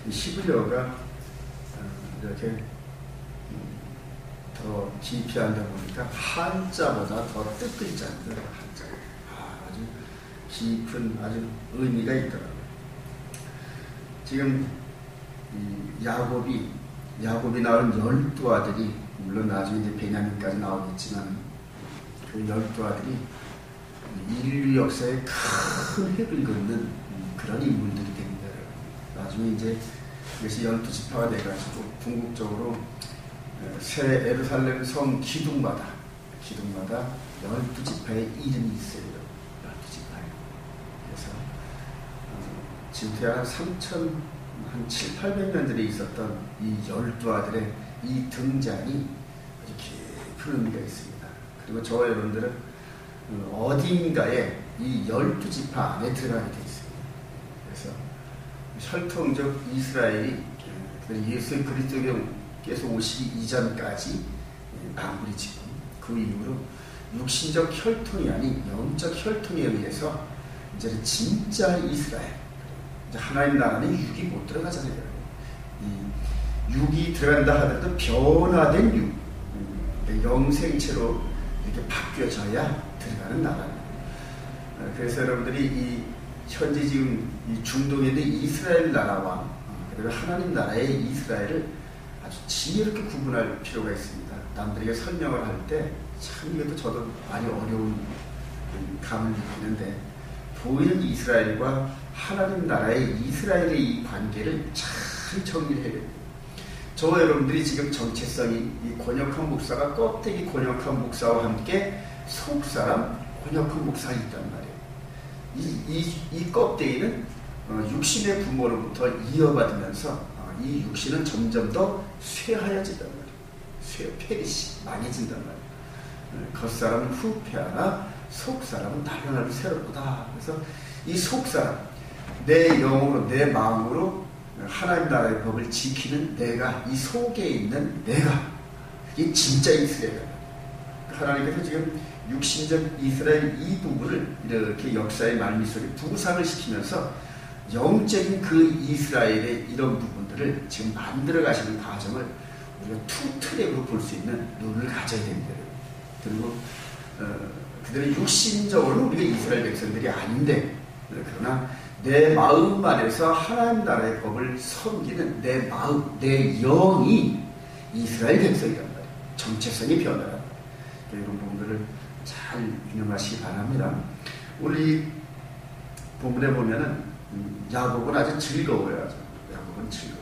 히브리어가 이렇게 더 깊이 한다 보니까 한자보다 더 뜻글자인데 한자 아주 깊은 아주 의미가 있더라고요. 지금 야곱이 낳은 12아들이 물론 나중에 이제 베냐민까지 나오겠지만 그 12아들이 인류 역사에 큰 획을 긋는 그런 인물들이 됩니다. 나중에 이제 이것이 12지파가 돼가지고 궁극적으로 새 예루살렘 성 기둥마다 12지파의 이름이 있어요. 12지파에. 그래서 지금부터 한 700년들에 있었던 이 12아들의 이 등장이 아주 깊은 의미가 있습니다. 그리고 저와 여러분들은 어딘가에 이 12지파 안에 들어가게 되어 있습니다. 그래서 혈통적 이스라엘이 예수 그리스도께서 오시기 이전까지 마무리 짓고 그 이후로 육신적 혈통이 아닌 영적 혈통에 의해서 이제는 진짜 이스라엘, 이제 하나님 나라는 육이 못 들어가잖아요. 이 육이 들어간다 하더라도 변화된 육, 영생체로 이렇게 바뀌어져야 들어가는 나라입니다. 그래서 여러분들이 이 현재 지금 이 중동에 있는 이스라엘 나라와 그리고 하나님 나라의 이스라엘을 아주 지혜롭게 구분할 필요가 있습니다. 남들에게 설명을 할 때 참 이것도 저도 많이 어려운 감을 느끼는데 보이는 이스라엘과 하나님 나라의 이스라엘의 이 관계를 잘 정리를 해야 됩니다. 저와 여러분들이 지금 정체성이 이 권역한 목사가 껍데기 권역한 목사와 함께 속사람 권역한 목사가 있단 말이에요. 이 껍데기는 육신의 부모로부터 이어받으면서 이 육신은 점점 더 쇠하여진단 말이에요. 페리시, 망해진단 말이에요. 겉사람은 후패하나 속사람은 날로 새롭다. 그래서 이 속사람, 내 영으로 내 마음으로 하나님 나라의 법을 지키는 내가, 이 속에 있는 내가, 이게 진짜 이스라엘이다. 하나님께서 지금 육신적 이스라엘 이 부분을 이렇게 역사의 말미 속에 부상을 시키면서 영적인 그 이스라엘의 이런 부분들을 지금 만들어 가시는 과정을 우리가 투 트랙으로 볼 수 있는 눈을 가져야 됩니다. 그리고 그들은 육신적으로 우리가 이스라엘 백성들이 아닌데, 그러나 내 마음 안에서 하나님 나라의 법을 섬기는 내 마음, 내 영이 이스라엘 백성이란 말이에요. 정체성이 변화란 말이에요. 이런 부분들을 잘 유념하시기 바랍니다. 우리 본문에 보면은 야곱은 아주 즐거워요. 야곱은 즐거워요.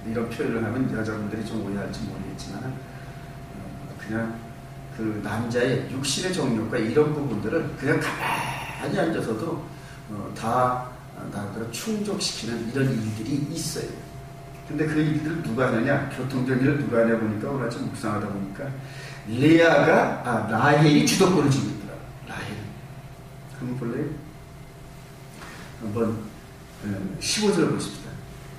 이런 표현을 하면 여자분들이 좀 오해할지 모르겠지만 그냥 그 남자의 육신의 정욕과 이런 부분들을 그냥 가만히 앉아서도 다 나름대로 충족시키는 이런 일들이 있어요. 근데 그 일들을 누가 하느냐? 교통정리를 누가 하냐 보니까 오늘 아침 묵상하다 보니까 라헬이 주도권을 쥐고 있더라고요. 라헬. 한번 볼래요? 한번 15절 보십시다.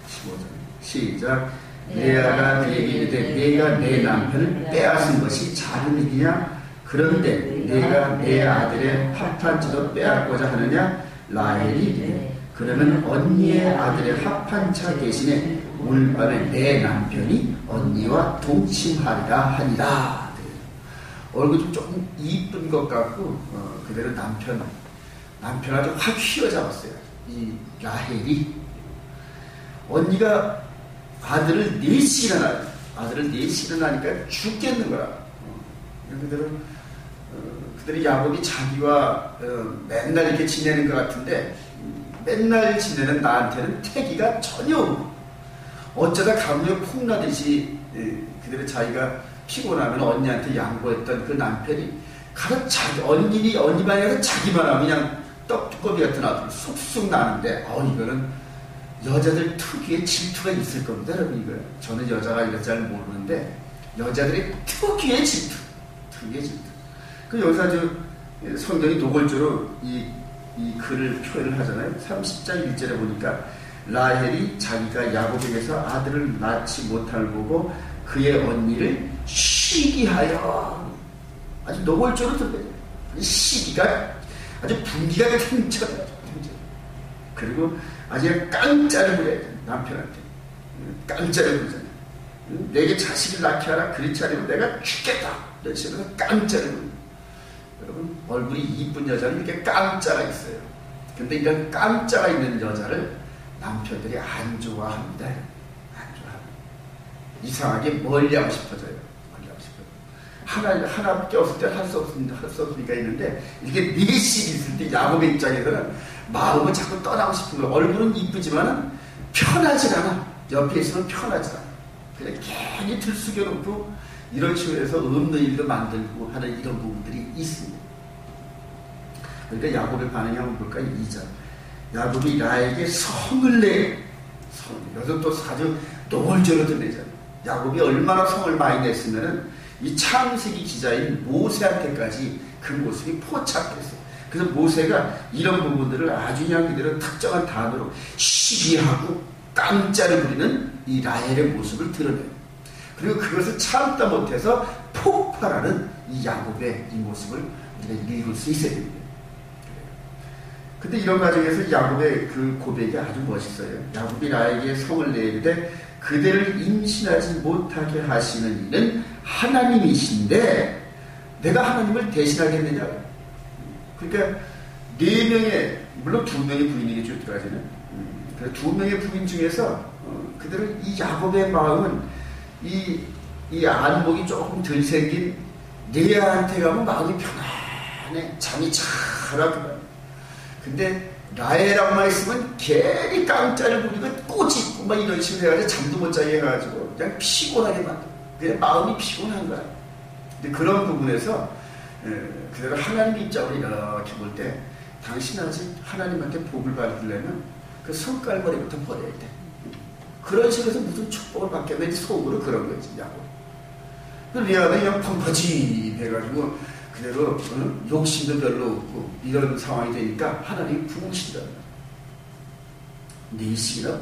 15절 시작. 레아가 그에게 이르되 내가 내 남편을 빼앗은 것이 작은 일이냐? 그런데 내가 내 아들의 합판차도 빼앗고자 하느냐? 라헬이 이르되 그러면 언니의 아들의 합판차 대신에 오늘 밤에 내 남편이 언니와 동침하리라 하니라. 얼굴 좀 조금 이쁜 것 같고 그대로 남편아주 확 휘어잡았어요. 이 라헬이 언니가 아들을 넷이나 낳아요. 아들을 넷이나 낳으니까 죽겠는 거라. 그들이 야곱이 자기와 맨날 이렇게 지내는 것 같은데 맨날 지내는 나한테는 태기가 전혀 없고 어쩌다 가문에 폭나듯이 그들의 자기가 피곤하면 언니한테 양보했던 그 남편이 가서 언니 방에 가서 자기만 하면 그냥 떡두꺼비 같은 아들 쑥쑥 나는데 이거는 여자들 특유의 질투가 있을 겁니다, 여러분. 이거 저는 여자가 이걸 잘 모르는데 여자들의 특유의 질투. 그 여기서 아주 성경이 노골적으로 이 글을 표현을 하잖아요. 30장 1절에 보니까 라헬이 자기가 야곱에게서 아들을 낳지 못할 보고 그의 언니를 시기하여, 아주 노골적으로 들어요. 시기가 아주 분기가 탱쳐요. 그리고 아주 깡짜를 부려야 돼. 남편한테 깡짜를 부르잖아요. 내게 자식을 낳게 하라. 그렇지 않으면 내가 죽겠다. 이런 식으로 깡짜를 부르는. 여러분, 얼굴이 이쁜 여자는 이렇게 깡짜가 있어요. 근데 이런 깡짜가 있는 여자를 남편들이 안 좋아합니다. 안 좋아합니다. 이상하게 멀리하고 싶어져요. 멀리하고 싶어요. 하나밖에 없을 때 할 수 없으니까 있는데, 이렇게 넷씩 있을 때 야곱의 입장에서는 마음은 자꾸 떠나고 싶은 거예요. 얼굴은 이쁘지만은 편하지 않아. 옆에 있으면 편하지 않아. 그냥 괜히 들쑥여놓고 이런 식으로 해서 없는 일도 만들고 하는 이런 부분들이 있습니다. 그러니까 야곱의 반응이 한번 볼까요? 2절. 야곱이 라에게 성을 내. 여기서 또 아주 노골적으로 내잖아요. 야곱이 얼마나 성을 많이 냈으면은 이 창세기 기자인 모세한테까지 그 모습이 포착됐어요. 그래서 모세가 이런 부분들을 아주 그냥 그대로 특정한 단어로 시기하고 깡짜를 부리는 이 라헬의 모습을 드러내요. 그리고 그것을 참다 못해서 폭발하는 이 야곱의 이 모습을 우리가 읽을 수 있어야 됩니다. 근데 이런 과정에서 야곱의 그 고백이 아주 멋있어요. 야곱이 나에게 성을 내리되 그대를 임신하지 못하게 하시는 이는 하나님이신데 내가 하나님을 대신하겠느냐? 그러니까 4명의, 물론 2명의 부인이겠죠, 이때까지는. 그 2명의 부인 중에서 그들은 이 야곱의 마음은 이 안목이 조금 덜 생긴 레아한테 가면 마음이 편안해. 잠이 잘 와요. 근데 라헬랑만 있으면 괜히 깡짜를 부리고 꼬집고 막 이런 식으로 해가지고 잠도 못 자게 해가지고 그냥 피곤하게 만들어. 그냥 마음이 피곤한 거야. 근데 그런 부분에서 그대로 하나님 입장으로 이렇게 볼 때 당신 아직 하나님한테 복을 받으려면 그 성깔머리부터 버려야 돼. 그런 식으로 해서 무슨 축복을 받겠는지 속으로 그런 거지, 야곱. 그 레아는 그냥 펑퍼지 해가지고 그대로 욕심도 별로 없고 이런 상황이 되니까 하나님이 부으시더라. 넷이나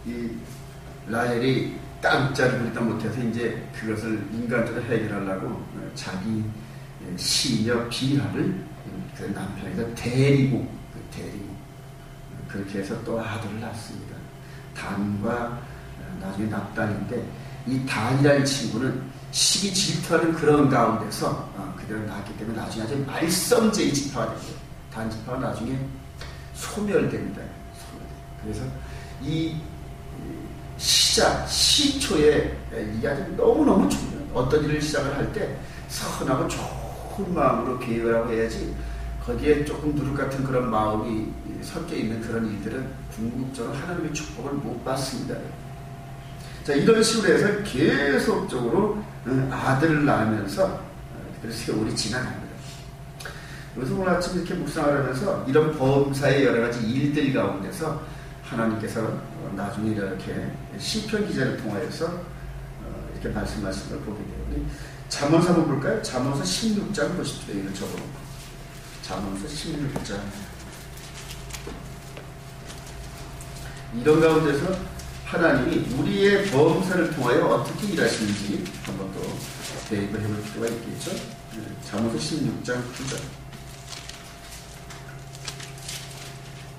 이 라헬이 깡짜를 부리다 못해서 이제 그것을 인간적으로 해결하려고 자기 시녀 비라를 그 남편에서 데리고 그렇게 해서 또 아들을 낳습니다. 단과 나중에 납달인데 이 단이라는 친구는 시기 질투하는 그런 가운데서 그대로 낳았기 때문에 나중에 아주 말썽쟁이 지파가 되죠. 단 지파가 나중에 소멸됩니다. 그래서 이 시초에 이게 아주 너무너무 중요해요. 어떤 일을 시작을 할 때 선하고 좋은 마음으로 계획을 하고 해야지 거기에 조금 누룩 같은 그런 마음이 섞여 있는 그런 일들은 궁극적으로 하나님의 축복을 못 받습니다. 자, 이런 식으로 해서 계속적으로 아들을 낳으면서 세월이 지나갑니다. 그래서 오늘 아침 이렇게 묵상을 하면서 이런 범사의 여러 가지 일들 가운데서 하나님께서 나중에 이렇게 시편 기자를 통하여서 이렇게 말씀하신 걸 보게 돼요. 우리 잠언서 한번 볼까요? 잠언서 16장 보십시오. 이걸 적어놓고. 잠언서 16장. 이런 가운데서 하나님이 우리의 범사를 통하여 어떻게 일하시는지 한번 더 대입을 해볼 필요가 있겠죠. 잠언서 16장 9절.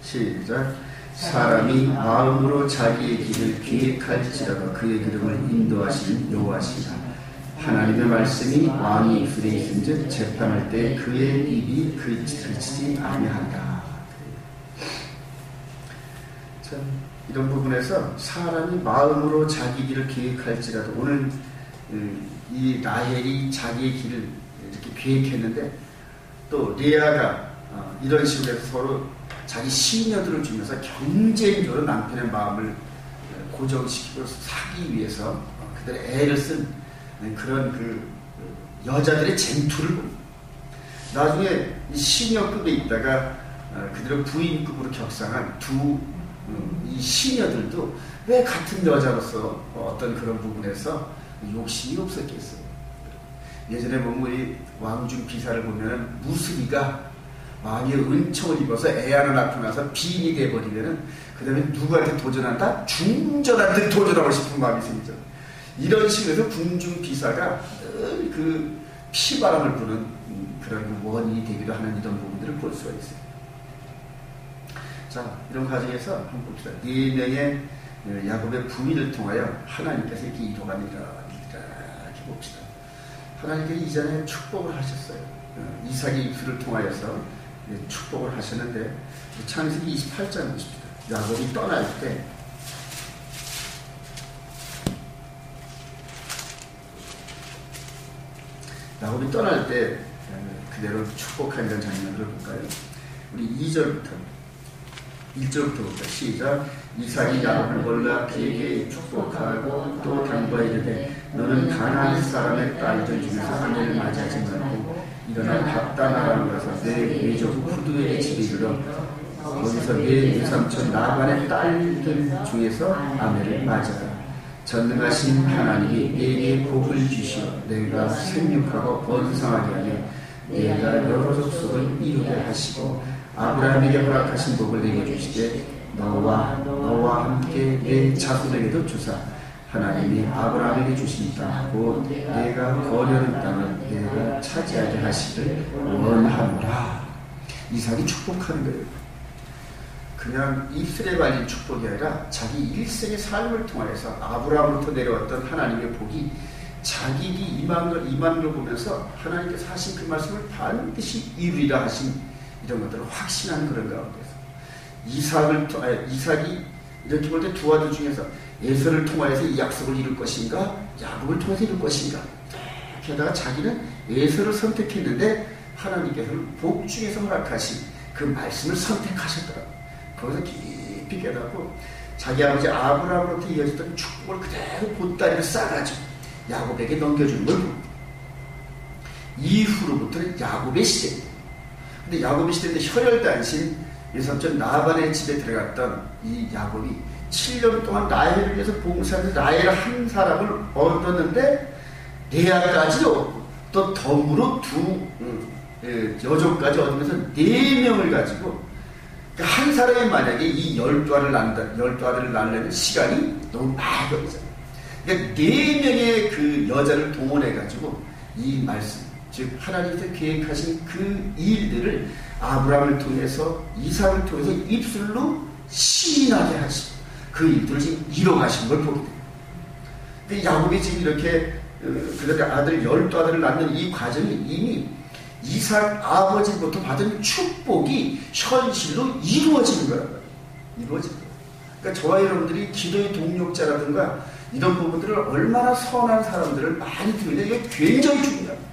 시작. 사람이 마음으로 자기의 길을 계획할지라도 그의 기름을 인도하시는 여호와시라. 하나님의 말씀이 왕의 입술에 있은즉 재판할 때 그의 입이 그치지 아니한다. 참 이런 부분에서 사람이 마음으로 자기 길을 계획할지라도 오늘 이 라헬이 자기의 길을 이렇게 계획했는데 또 레아가 이런 식으로 해서 서로 자기 시녀들을 주면서 경쟁적으로 남편의 마음을 고정시키고 사기 위해서 그들의 애를 쓴 그런 그 여자들의 쟁투를 봅니다. 나중에 이 시녀급에 있다가 그들의 부인급으로 격상한 이 시녀들도 왜 같은 여자로서 어떤 그런 부분에서 욕심이 없었겠어요. 예전에 보면 우리 왕중 비사를 보면은 무수비가 왕의 은총을 입어서 애 하나 낳고 나서 비인이 돼버리면은 그 다음에 누구한테 도전한다? 중전한테 도전하고 싶은 마음이 생기죠. 이런 식으로 해서 궁중 비사가 늘 그 피바람을 부는 그런 원인이 되기도 하는 이런 부분들을 볼 수가 있어요. 자, 이런 과정에서 한번 봅시다. 4명의 야곱의 부인을 통하여 하나님께서 이렇게 이뤄갑니다. 이렇게 봅시다. 하나님께서 이전에 축복을 하셨어요. 이삭의 입술을 통하여서 축복을 하셨는데, 창세기 28장 보십시다. 야곱이 떠날 때 그대로 축복하는 장면을 볼까요? 우리 1절부터 볼까요? 시작. 이삭이 야곱을 골라 그에게 축복하고 또 당부하여 이르되 너는 가나안 사람의 딸들 중에서 아내를 맞이하지 말고 일어나 밧단아람으로 가서 내 외조 후두의 집에 이르러 거기서 내 유삼촌 라반의 딸들 중에서 아내를 맞아라. 전능하신 하나님이 내게 복을 주시어 내가 생육하고 번성하게 하며 내가 여러 족속을 이루게 하시고 아브라함에게 허락하신 복을 내게 주시되 너와 함께 내 자손에게도 주사 하나님이 아브라함에게 주신 땅 곧 내가 거려는 땅을 내가 차지하게 하시길 원하노라. 이삭이 축복하는 거예요. 그냥 입술에 발린 축복이 아니라 자기 일생의 삶을 통해서 아브라함으로부터 내려왔던 하나님의 복이 자기에게 임한 걸 보면서 하나님께서 하신 그 말씀을 반드시 이루리라 하신 이런 것들을 확신한 그런 가운데서 이삭이 이렇게 볼 때 두 아들 중에서 에서를 통하여서 이 약속을 이룰 것인가 야곱을 통해서 이룰 것인가, 게다가 자기는 에서를 선택했는데 하나님께서는 복 중에서 허락하신 그 말씀을 선택하셨더라고요. 거기서 깊이 깨닫고 자기 아버지 아브라함으로부터 이어졌던 축복을 그대로 보따리를 싸가지고 야곱에게 넘겨주는 걸 봅니다. 이후로부터는 야곱의 시대입니다. 근데 야곱의 시대인데 혈혈단신 유삼촌 라반의 집에 들어갔던 이 야곱이 7년 동안 라헬을 위해서 봉사하면서 라헬 한 사람을 얻었는데 레아까지 얻고 또 덤으로 두 여종까지 얻으면서 4명을 가지고 한 사람이 만약에 이 12아들을 낳으려면 시간이 너무 많이 걸리잖아요. 그러니까 4명의 그 여자를 동원해가지고 이 말씀, 즉 하나님께서 계획하신 그 일들을 아브라함을 통해서 이삭을 통해서 입술로 시인하게 하시고 그 일들을 지금 이뤄가신 걸 보게 됩니다. 근데 야곱이 지금 이렇게 그들의 아들 12아들을 낳는 이 과정이 이미 이삭 아버지부터 받은 축복이 현실로 이루어지는 거란 말이에요. 이루어지는 거예요. 그러니까 저와 여러분들이 기도의 동력자라든가 이런 부분들을 얼마나 선한 사람들을 많이 들으냐, 이게 굉장히 중요합니다.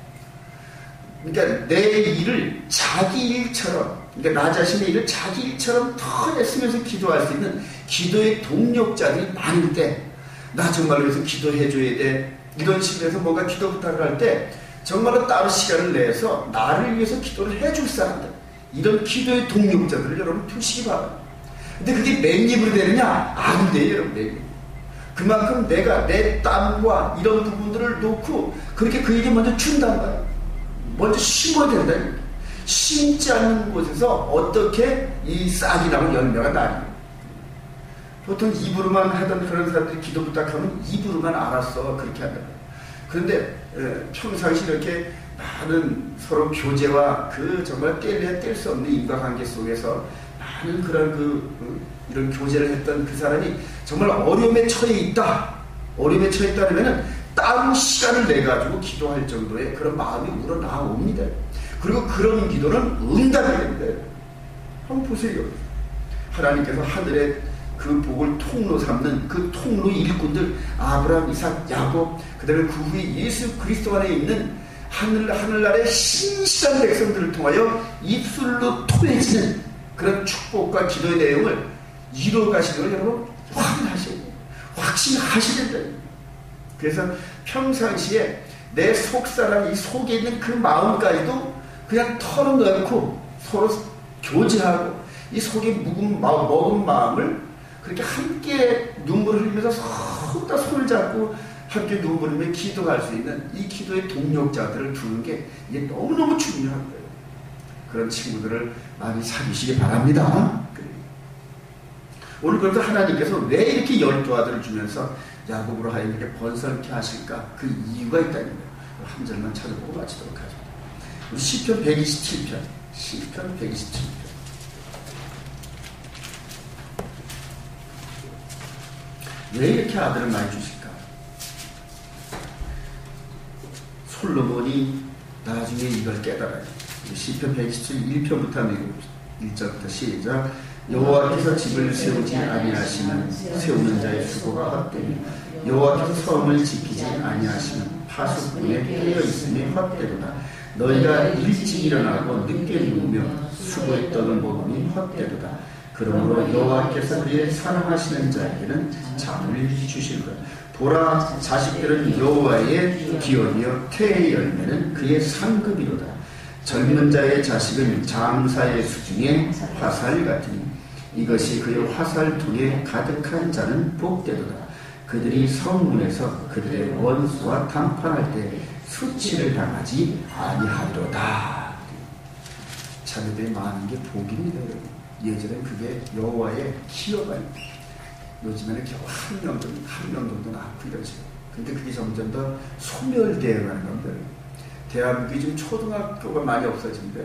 그러니까 내 일을 자기 일처럼, 그러니까 나 자신의 일을 자기 일처럼 털어쓰면서 기도할 수 있는 기도의 동력자들이 많은데, 나 정말로 그래서 기도해줘야 돼, 이런 식으로 해서 뭔가 기도 부탁을 할 때 정말로 따로 시간을 내서 나를 위해서 기도를 해줄 사람들, 이런 기도의 동력자들을 여러분 두시기 바랍니다. 근데 그게 맨입으로 되느냐? 안 돼요, 여러분. 맨입. 그만큼 내가 내 땀과 이런 부분들을 놓고 그렇게 그에게 먼저 준단 말이에요. 먼저 심어야 된다. 심지 않는 곳에서 어떻게 이 싹이 나고 열매가 나요. 보통 입으로만 하던 그런 사람들이 기도 부탁하면 입으로만 알았어, 그렇게 한다. 그런데 평상시 이렇게 많은 서로 교제와 그 정말 뗄 수 없는 인과관계 속에서 많은 그런 이런 교제를 했던 그 사람이 정말 어려움에 처해 있다면은 따로 시간을 내 가지고 기도할 정도의 그런 마음이 우러나옵니다. 그리고 그런 기도는 응답이 됩니다. 한번 보세요. 하나님께서 하늘에 그 복을 통로 삼는 그 통로 일꾼들, 아브라함, 이삭, 야곱, 그 다음에 그 후에 예수 그리스도 안에 있는 하늘나라의 신실한 백성들을 통하여 입술로 토해지는 그런 축복과 기도의 내용을 이루어가시는 걸 여러분 확인하셔야 돼요. 확신하셔야 된다. 그래서 평상시에 내 속사람, 이 속에 있는 그 마음까지도 그냥 털어놓고 서로 교제하고 이 속에 먹은 마음을 그렇게 함께 눈물을 흘리면서 서로 다 손을 잡고 함께 눈물을 흘리며 기도할 수 있는 이 기도의 동력자들을 두는 게 이게 너무너무 중요한 거예요. 그런 친구들을 많이 사귀시기 바랍니다. 오늘 그래서 하나님께서 왜 이렇게 12아들을 주면서 야곱으로 하여금 이렇게 번성케 하실까? 그 이유가 있다는 거예요. 한 절만 찾아보고 마치도록 하죠. 우리 시편 127편. 왜 이렇게 아들을 많이 주실까? 솔로몬이 나중에 이걸 깨달아요. 시편 117 1편부터 하면 1절부터 시작. 여호와께서 집을 세우지 아니하시면 세우는 자의 수고가 헛되며 여호와께서 성을 지키지 아니하시면 파수꾼의 깨어 있음이 헛되도다. 너희가 일찍 일어나고 늦게 누우며 수고에 떠는 모범이 헛되도다. 그러므로 여호와께서 그의 사랑하시는 자에게는 잠을 주실 것. 보라, 자식들은 여호와의 기업이요 태의 열매는 그의 상급이로다. 젊은 자의 자식은 장사의 수중에 화살 같으니 이것이 그의 화살통에 가득한 자는 복되도다. 그들이 성문에서 그들의 원수와談판할 때 수치를 당하지 아니하리로다. 자녀들이 많은 게 복입니다. 예전엔 그게 여호와의 기업이 아닙니다. 요즘에는 겨우 한 명 정도 낳고 이러죠. 근데 그게 점점 더 소멸되어 가는 겁니다. 대한민국이 지금 초등학교가 많이 없어집니다.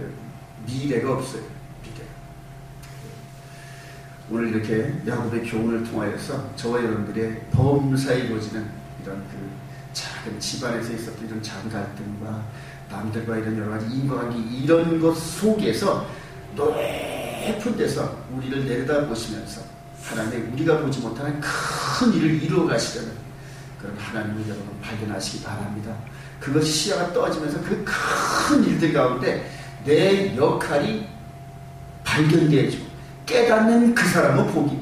미래가 없어요. 미래가. 오늘 이렇게 야곱의 교훈을 통하여서 저와 여러분들의 범사에 이루어지는 이런 그 작은 집안에서 있었던 이런 작은 갈등과 남들과 이런 여러 가지 인과관계 이런 것 속에서 높은 데서 우리를 내려다보시면서 하나님의 우리가 보지 못하는 큰 일을 이루어 가시려는 그런 하나님을 여러분 발견하시기 바랍니다. 그것이 시야가 떠지면서 그 큰 일들 가운데 내 역할이 발견되어지고 깨닫는 그 사람은 복이,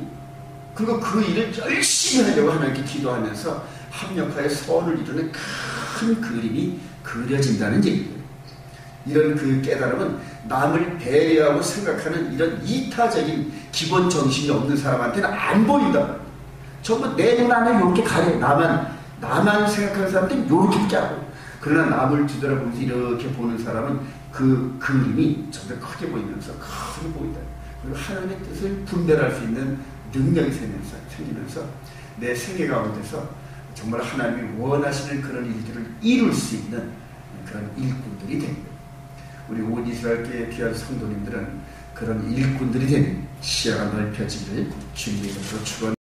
그리고 그 일을 열심히 하려고 하나님께 기도하면서 합력하여 선을 이루는 큰 그림이 그려진다는 얘기예요. 이런 그 깨달음은 남을 배려하고 생각하는 이런 이타적인 기본 정신이 없는 사람한테는 안 보인다. 전부 내 눈 안에 이렇게 가려. 나만 생각하는 사람들은 이렇게 하고, 그러나 남을 뒤돌아보면서 이렇게 보는 사람은 그 그림이 점점 크게 보이면서 크게 보인다. 그리고 하나님의 뜻을 분별할 수 있는 능력이 생기면서 내 생애 가운데서 정말 하나님이 원하시는 그런 일들을 이룰 수 있는 그런 일꾼들이 됩니다. 우리 온 이스라엘교회 귀한 성도님들은 그런 일꾼들이 되는 시야가 넓혀지기를 주님의 이름으로 축원합니다.